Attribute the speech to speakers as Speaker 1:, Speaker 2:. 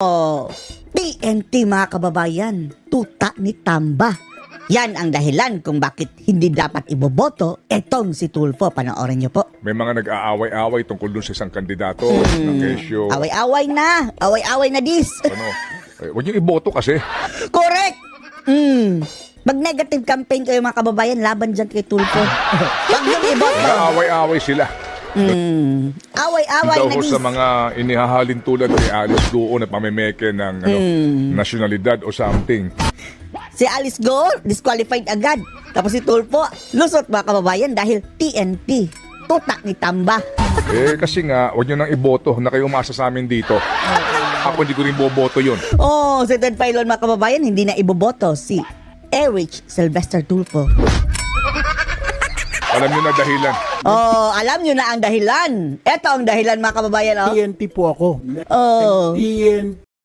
Speaker 1: Oh, TNT mga kababayan, tuta ni Tamba. Yan ang dahilan kung bakit hindi dapat iboboto etong si Tulfo. Panoorin niyo po.
Speaker 2: May mga nag-aaway-away tungkol dun sa isang kandidato ng Kesyo.
Speaker 1: Away-away na dis.
Speaker 2: Ano? Huwag niyo iboto kasi.
Speaker 1: Correct! Pag negative campaign kayo mga kababayan, laban dyan kay Tulfo. Huwag yung iboto.
Speaker 2: Nag-aaway-away sila.
Speaker 1: Away-away
Speaker 2: Daw
Speaker 1: na
Speaker 2: ho
Speaker 1: dis.
Speaker 2: sa mga inihahalin tulad ni Alice Guo na pamemeke ng nasyonalidad o something.
Speaker 1: Si Alice Go, disqualified agad. Tapos si Tulfo, lusot mga kababayan dahil TNT. Tuta ni Tamba.
Speaker 2: Kasi nga, huwag niyo nang iboto na kayo umasa sa amin dito. Ako hindi ko rin boboto yun.
Speaker 1: Oh, si Ted Filon mga kababayan, hindi na iboboto si Erich Sylvester Tulfo.
Speaker 2: Alam niyo na dahilan.
Speaker 1: Oh, alam nyo na ang dahilan. Ito ang dahilan mga kababayan. Oh.
Speaker 3: TNT po ako.
Speaker 1: Oh.
Speaker 3: TNT